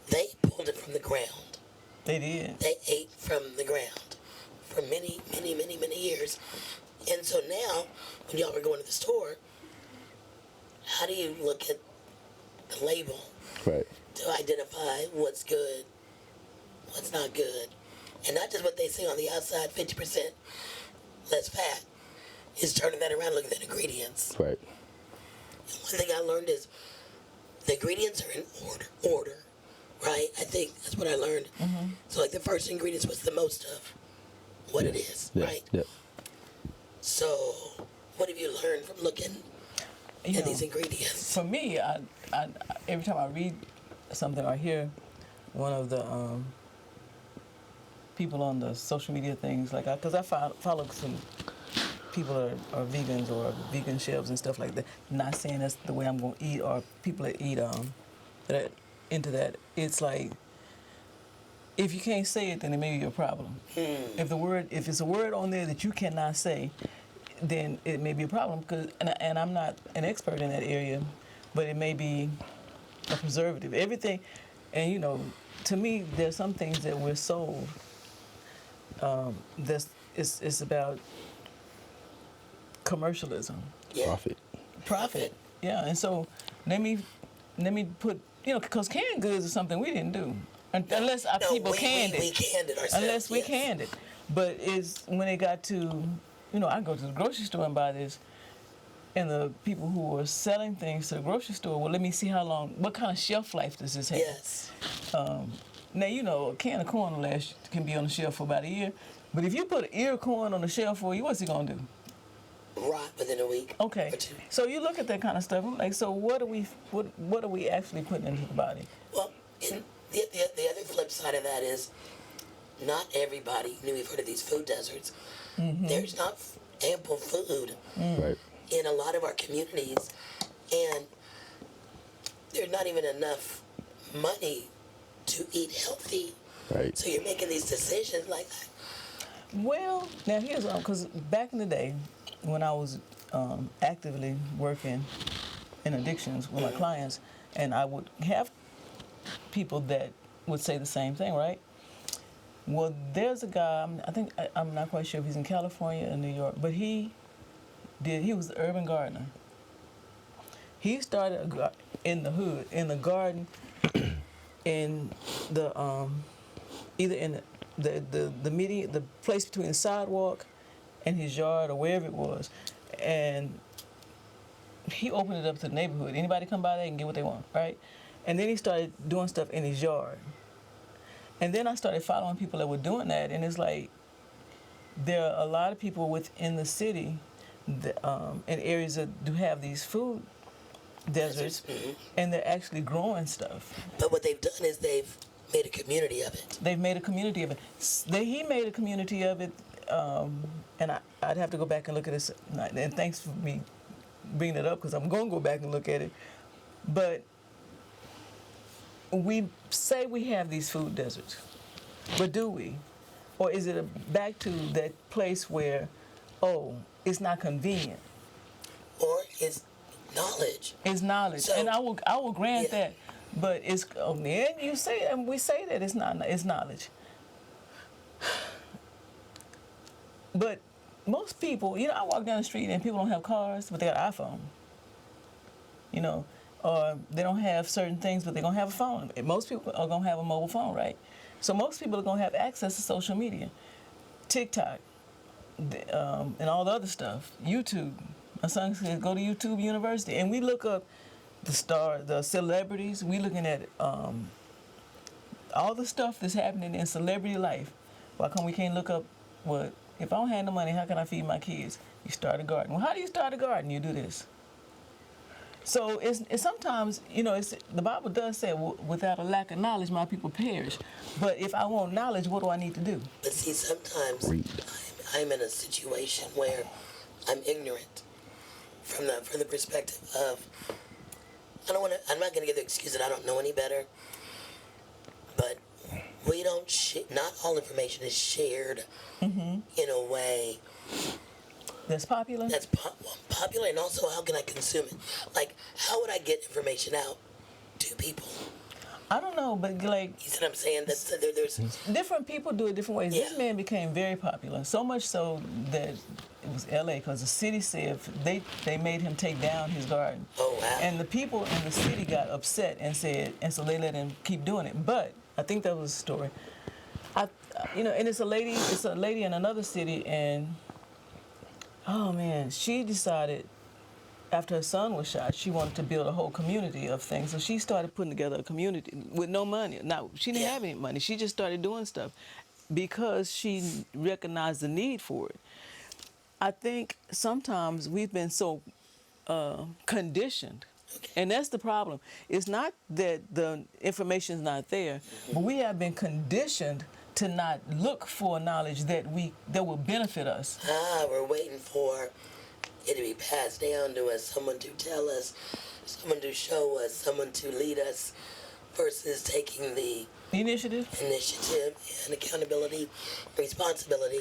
they pulled it from the ground. They did. They ate from the ground for many, many, many, many years. And so now, when y'all were going to the store, how do you look at the label to identify what's good, what's not good? And not just what they say on the outside, 50% less fat, is turning that around, looking at ingredients. Right. And one thing I learned is the ingredients are in order, right? I think that's what I learned. Mm-hmm. So like the first ingredients was the most of, what it is, Yeah. right? Yeah. So, what have you learned from looking You at know, these ingredients? for me, I every time I read something or hear one of the people on the social media things, like because I follow some people that are vegans or vegan chefs and stuff like that. Not saying that's the way I'm going to eat, or people that eat that are into that. It's like, if you can't say it, then it may be a problem. If it's a word on there that you cannot say, then it may be a problem. And I'm not an expert in that area, but it may be a preservative. Everything, and you know, to me, there's some things that we're sold. It's about commercialism, Yeah. Profit. yeah. And so let me put, you know, because canned goods is something we didn't do unless our people canned it. We canned it ourselves. Unless we yes. canned it. But it's when it got to, you know, I go to the grocery store and buy this, and the people who were selling things to the grocery store, well, let me see what kind of shelf life does this have? Yes. Now, you know, a can of corn can be on the shelf for about a year, but if you put an ear of corn on the shelf for you, what's it gonna do? Rot within a week. Okay, Or two. so you look at that kind of stuff, like, so what are we actually putting into the body? Well, and the other flip side of that is not everybody, you know, we've heard of these food deserts. There's not ample food Right. in a lot of our communities, and there's not even enough money to eat healthy. Right. So you're making these decisions like that. Well, now here's because back in the day, when I was actively working in addictions with my clients, and I would have people that would say the same thing, right? Well, there's a guy, I'm not quite sure if he's in California or New York, but he was the urban gardener. He started in the hood, in the garden, in the either in the median, the place between the sidewalk and his yard or wherever it was, and he opened it up to the neighborhood. Anybody come by there and get what they want, right? And then he started doing stuff in his yard. And then I started following people that were doing that, and it's like there are a lot of people within the city that, in areas that do have these food deserts, and they're actually growing stuff. But what they've done is they've made a community of it. They've made a community of it. He made a community of it, and I'd have to go back and look at this. And thanks for me bringing it up, because I'm going to go back and look at it. But we say we have these food deserts, but do we? Or is it back to that place where, oh, it's not convenient? Or it's knowledge. It's knowledge, So- and I will grant Yeah. that. But it's and you say, and we say that it's not, it's knowledge. But most people, you know, I walk down the street and people don't have cars, but they got an iPhone. You know, or they don't have certain things, but they're gonna have a phone. And most people are gonna have a mobile phone, right? So most people are gonna have access to social media, TikTok, and all the other stuff. YouTube. My son says go to YouTube University, and we look up the celebrities. We looking at all the stuff that's happening in celebrity life. Why come we can't look up what? If I don't have no money, how can I feed my kids? You start a garden. Well, how do you start a garden? You do this. So it's sometimes, you know, the Bible does say, without a lack of knowledge, my people perish. But if I want knowledge, what do I need to do? But see, sometimes I'm in a situation where I'm ignorant from the perspective of I'm not going to give the excuse that I don't know any better, but we don't not all information is shared in a way That's popular? that's popular, and also how can I consume it? Like, how would I get information out to people? I don't know, but like, You see what I'm saying? There's different people do it different ways. Yeah. This man became very popular, so much so that it was L.A. because the city said they made him take down his garden. Oh, wow. And the people in the city got upset and so they let him keep doing it. But I think that was the story. And it's a lady in another city, and oh man, she decided after her son was shot, she wanted to build a whole community of things. So she started putting together a community with no money. Now, she didn't have any money. She just started doing stuff. because she recognized the need for it. I think sometimes we've been so conditioned, and that's the problem. It's not that the information is not there, but we have been conditioned to not look for knowledge that will benefit us. We're waiting for it to be passed down to us, someone to tell us, someone to show us, someone to lead us, versus taking the Initiative. and accountability, responsibility.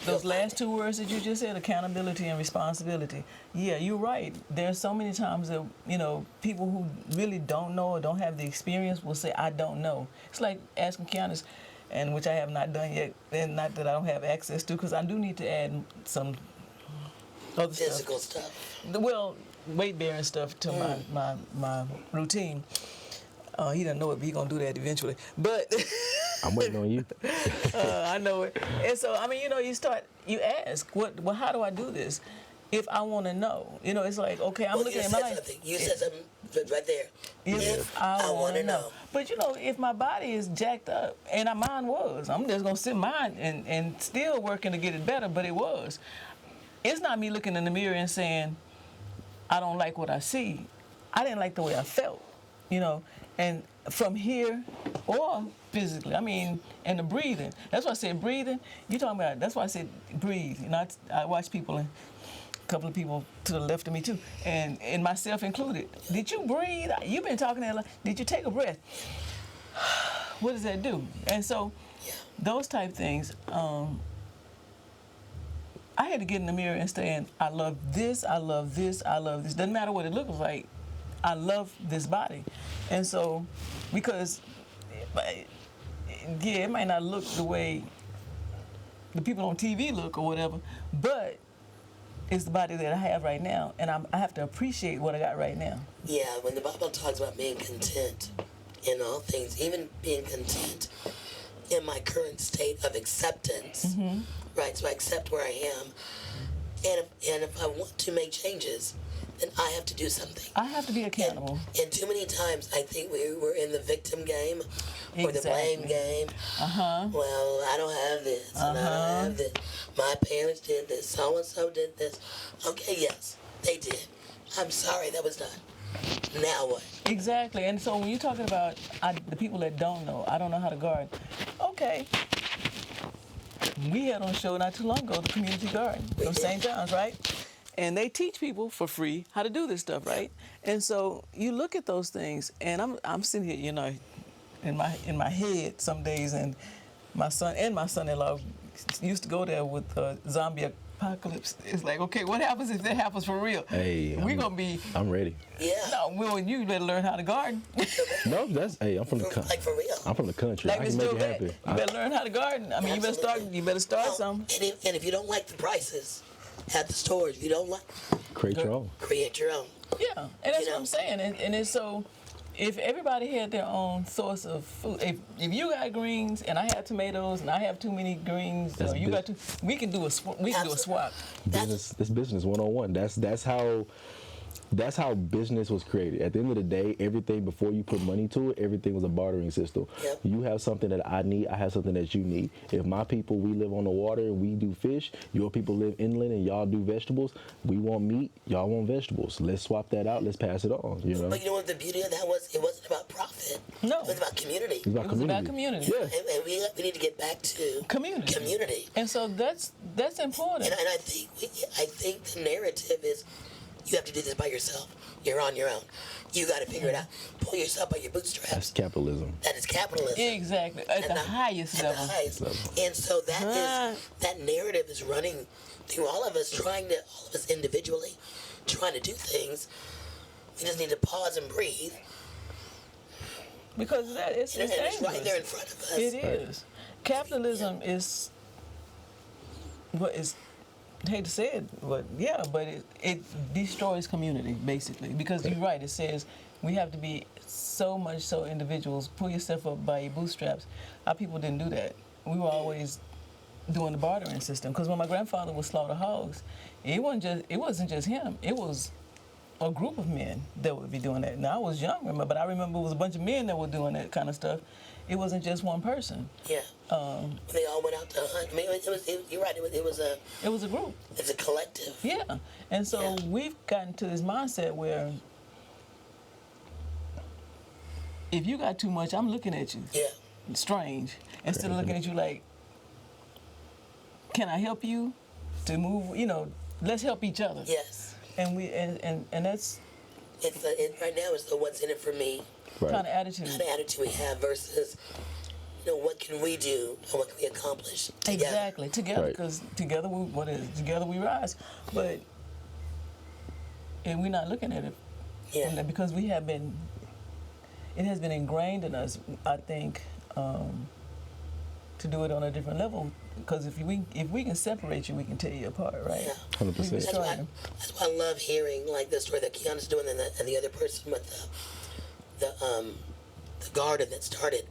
Those last two words that you just said, accountability and responsibility. Yeah, you're right. There's so many times that, people who really don't know or don't have the experience will say, I don't know. It's like asking Kiana's, and which I have not done yet, and not that I don't have access to, because I do need to add some other Physical stuff. Well, weight bearing stuff to my routine. He doesn't know it, but he's going to do that eventually. But I'm waiting on you. I know it. And so, you ask, how do I do this? If I want to know. It's like, okay, I'm looking at my life. You said something right there. If I want to know. But, if my body is jacked up, and mine was, I'm just going to sit mine and still working to get it better, but it was. It's not me looking in the mirror and saying, I don't like what I see. I didn't like the way I felt, And from here or physically, and the breathing. That's why I said breathing. You talking about, that's why I said breathe. I watch people, and a couple of people to the left of me too, and myself included. Did you breathe? You've been talking that. Did you take a breath? What does that do? And so, those type things, I had to get in the mirror and say, I love this, I love this, I love this. Doesn't matter what it looks like. I love this body. And so, because, it might not look the way the people on TV look or whatever, but it's the body that I have right now, and I have to appreciate what I got right now. Yeah, when the Bible talks about being content in all things, even being content in my current state of acceptance, right? So I accept where I am, and if I want to make changes, then I have to do something. I have to be accountable. And too many times, I think we're in the victim game or the blame game. Well, I don't have this, and I don't have this. My parents did this, so-and-so did this. Okay, yes, they did. I'm sorry that was done. Now what? Exactly. And so when you're talking about the people that don't know, I don't know how to garden. Okay. We had on a show not too long ago, the community garden from St. John's, right? And they teach people for free how to do this stuff, right? And so you look at those things, and I'm sitting here, in my head some days, and my son and my son-in-law used to go there with zombie apocalypse. It's like, okay, what happens if that happens for real? Hey, I'm ready. Yeah. No, well, you better learn how to garden. No, I'm from the country. Like for real. I'm from the country. Like I Miss can make Joe it happen. You better learn how to garden. You better start something. And if you don't like the prices at the stores, if you don't like, Create your own. create your own. Yeah, and that's what I'm saying. And it's so, if everybody had their own source of food, if you got greens and I have tomatoes and I have too many greens, or you got we can do a swap. This business 101. That's how business was created. At the end of the day, everything before you put money to it, everything was a bartering system. Yep. You have something that I need, I have something that you need. If my people, we live on the water and we do fish, your people live inland and y'all do vegetables, we want meat, y'all want vegetables. Let's swap that out, let's pass it on, But you know what the beauty of that was? It wasn't about profit. No. It was about community. It was about community. Yeah. And we need to get back to community. And so that's important. And I think the narrative is, you have to do this by yourself. You're on your own. You got to figure it out. Pull yourself by your bootstraps. That's capitalism. That is capitalism. Exactly. At the highest level. At the highest level. And so that narrative is running through all of us, individually, trying to do things. We just need to pause and breathe. Because it's dangerous. It's right there in front of us. It is. Capitalism is what is, I hate to say it, but it destroys community, basically. Because you're right, it says we have to be so individuals, pull yourself up by your bootstraps. Our people didn't do that. We were always doing the bartering system. Because when my grandfather would slaughter hogs, it wasn't just him. It was a group of men that would be doing that. Now I was young, remember, but I remember it was a bunch of men that were doing that kind of stuff. It wasn't just one person. Yeah. They all went out to hunt. I mean, you're right. It was a group. It's a collective. Yeah, and so we've gotten to this mindset where if you got too much, I'm looking at you. Yeah. Strange. Instead of looking at you like, can I help you to move? You know, let's help each other. Yes. And we and that's. Right now it's the what's in it for me. Right. Kind of attitude. Kind of attitude we have versus, what can we do and what can we accomplish together? Exactly, together, because together together we rise. But and we're not looking at it, because it has been ingrained in us, I think, to do it on a different level. Because if we can separate you, we can tear you apart, right? Yeah. 100%. That's why I love hearing like the story that Keanu's doing and the other person with the garden that started.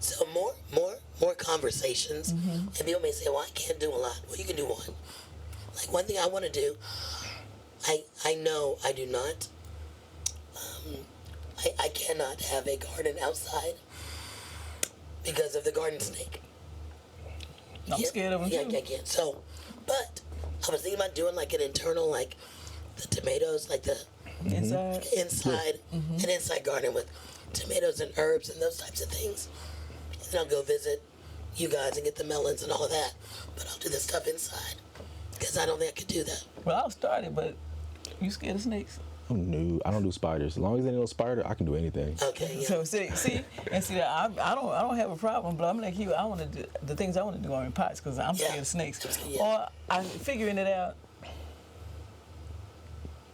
So more conversations, and people may say, "Well, I can't do a lot." Well, you can do one. Like one thing I want to do, I know I do not. I cannot have a garden outside because of the garden snake. I'm scared of them too. Yeah, I can't. So, but I was thinking about doing like an internal, like the tomatoes, like the inside an inside garden with tomatoes and herbs and those types of things. And then I'll go visit you guys and get the melons and all of that. But I'll do the stuff inside because I don't think I could do that. Well, I'll start it, but you scared of snakes? Oh, no, I don't do spiders. As long as they ain't no spider, I can do anything. Okay. Yeah. So see, I don't have a problem, but I'm like you. I want to do the things I want to do are in pots because I'm scared of snakes. Yeah. Or I'm figuring it out.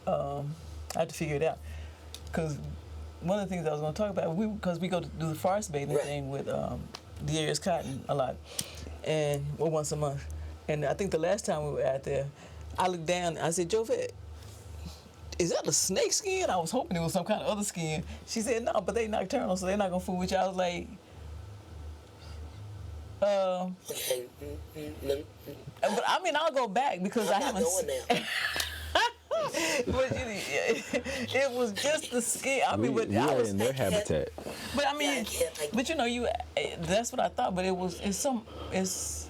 I have to figure it out because one of the things I was going to talk about, because we go to do the forest bathing thing with Darius Cotton a lot, and once a month. And I think the last time we were out there, I looked down. I said, Jovette, is that a snake skin? I was hoping it was some kind of other skin. She said, no, but they nocturnal, so they're not going to fool with you. I was like, Okay. But I mean, I'll go back because I haven't. Going now. But it was just the skin. I mean, we are in their habitat. But I mean, but that's what I thought. But it's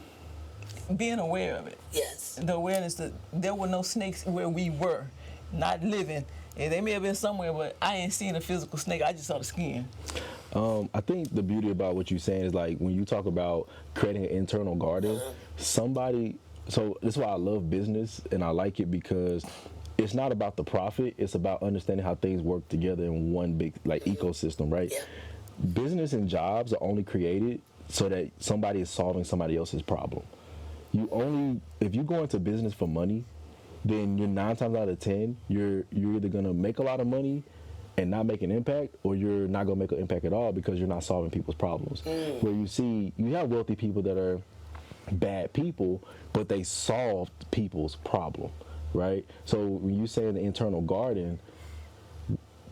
being aware of it. Yes. The awareness that there were no snakes where we were. Not living. And they may have been somewhere, but I ain't seen a physical snake. I just saw the skin. I think the beauty about what you're saying is like when you talk about creating an internal garden, so this is why I love business and I like it because it's not about the profit. It's about understanding how things work together in one big ecosystem, right? Yeah. Business and jobs are only created so that somebody is solving somebody else's problem. If you go into business for money, then you're 9 times out of 10, you're either gonna make a lot of money and not make an impact, or you're not gonna make an impact at all because you're not solving people's problems. Where you have wealthy people that are bad people, but they solved people's problem, right? So when you say in the internal garden,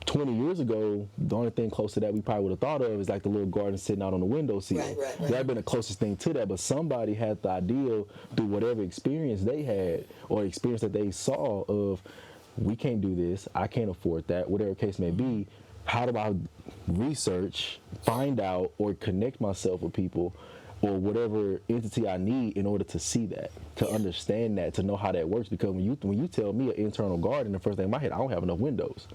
20 years ago, the only thing close to that we probably would have thought of is like the little garden sitting out on the windowsill. Right. That would have been the closest thing to that, but somebody had the idea through whatever experience they had or experience that they saw of, we can't do this, I can't afford that, whatever case may be. How do I research, find out, or connect myself with people or whatever entity I need in order to see that, to understand that, to know how that works? Because when you tell me an internal garden, the first thing in my head, I don't have enough windows.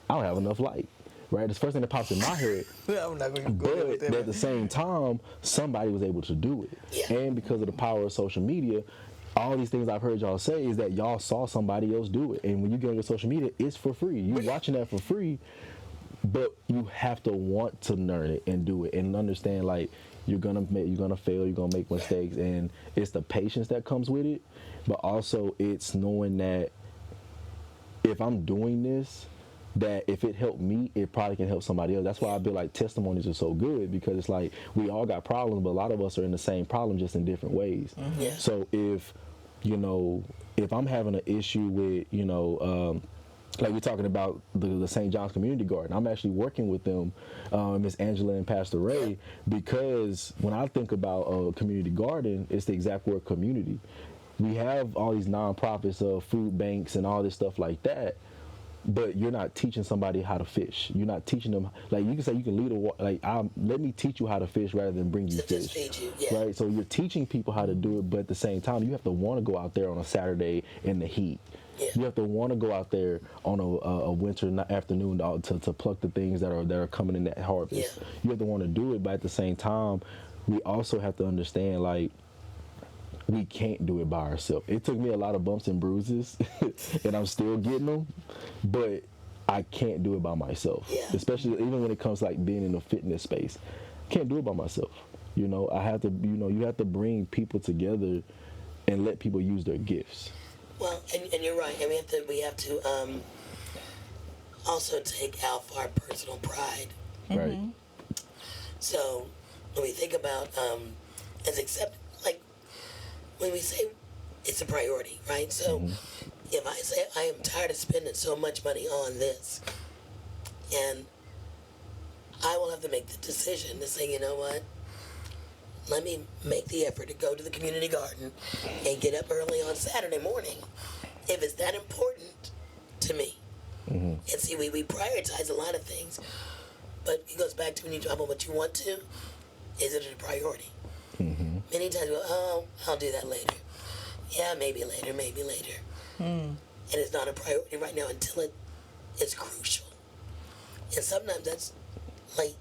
I don't have enough light, right? It's the first thing that pops in my head. I'm not going to go there with that. But at the same time, somebody was able to do it. Yeah. And because of the power of social media, all these things I've heard y'all say is that y'all saw somebody else do it. And when you get on your social media, it's for free. You're watching that for free, but you have to want to learn it and do it and understand, like, you're gonna fail, you're gonna make mistakes, and it's the patience that comes with it, but also it's knowing that if I'm doing this, that if it helped me, it probably can help somebody else. That's why I feel like testimonies are so good, because it's like we all got problems, but a lot of us are in the same problem, just in different ways. Yeah. So if I'm having an issue with, like we're talking about the St. John's Community Garden, I'm actually working with them, Miss Angela and Pastor Ray, because when I think about a community garden, it's the exact word community. We have all these nonprofits, food banks and all this stuff like that, but you're not teaching somebody how to fish. You're not teaching them, like you can say you can lead a let me teach you how to fish rather than bring you fish. Just feed you, yeah. Right? So you're teaching people how to do it, but at the same time, you have to want to go out there on a Saturday in the heat. Yeah. You have to want to go out there on a winter afternoon to pluck the things that are coming in that harvest. Yeah. You have to want to do it, but at the same time, we also have to understand, like, we can't do it by ourselves. It took me a lot of bumps and bruises, and I'm still getting them, but I can't do it by myself. Yeah. Especially even when it comes to, like, being in the fitness space. Can't do it by myself. You know, I have to, you have to bring people together and let people use their gifts. Well, and you're right. And we have to also take out our personal pride. Right. So when we think about like when we say it's a priority, right? So if I say I am tired of spending so much money on this, and I will have to make the decision to say, you know what? Let me make the effort to go to the community garden and get up early on Saturday morning if it's that important to me. And see, we prioritize a lot of things, but it goes back to when you talk about what you want to, is it a priority? Many times we go, oh, I'll do that later. Yeah, maybe later. And it's not a priority right now until it's crucial. And sometimes that's late.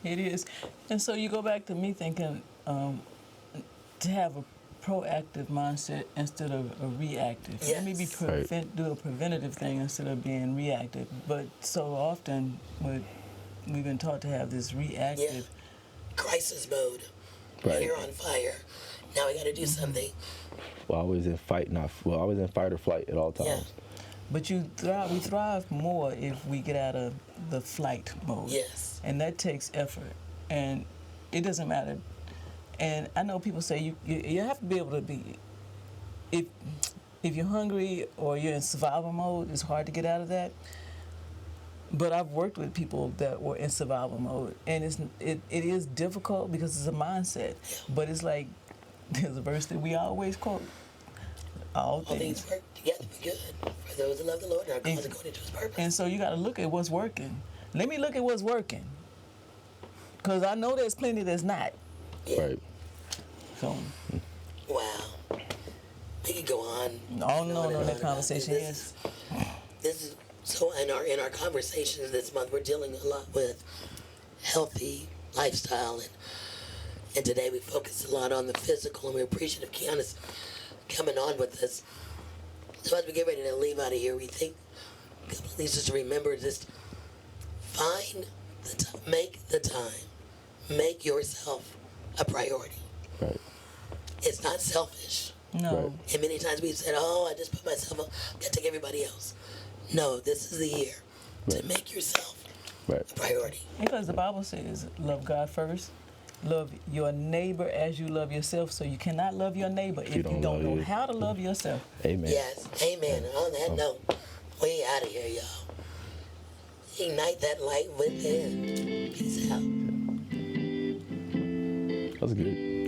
It is. And so you go back to me thinking to have a proactive mindset instead of a reactive. Yes. Let me do a preventative thing instead of being reactive. But so often we've been taught to have this reactive. Crisis mode. Right. You're on fire. Now we got to do something. Well, always in fight or flight at all times. Yeah. But we thrive more if we get out of the flight mode. Yes. And that takes effort. And it doesn't matter. And I know people say you have to be able to be, if you're hungry or you're in survival mode, it's hard to get out of that. But I've worked with people that were in survival mode, and it is difficult because it's a mindset. But it's like, there's a verse that we always quote, all things work together for good for those who love the Lord and are called according to his purpose. And so you got to look at what's working. Let me look at what's working, because I know there's plenty that's not. Yeah. Right. So. Wow. We could go on. No, that conversation is. This is so. In our conversations this month, we're dealing a lot with healthy lifestyle, and today we focus a lot on the physical, and we're appreciative Kiana's coming on with us. So as we get ready to leave out of here, we think a couple of things just to remember: just find the time, make the time, make yourself a priority. Right. It's not selfish. No. Right. And many times we've said, oh, I just put myself up, gotta take everybody else. No, this is the year to make yourself a priority. Because the Bible says, love God first, love your neighbor as you love yourself. So you cannot love your neighbor if you don't know how to love yourself. Amen. Yes, amen. And on that note, we out of here, y'all. Ignite that light within. Peace out. That's good.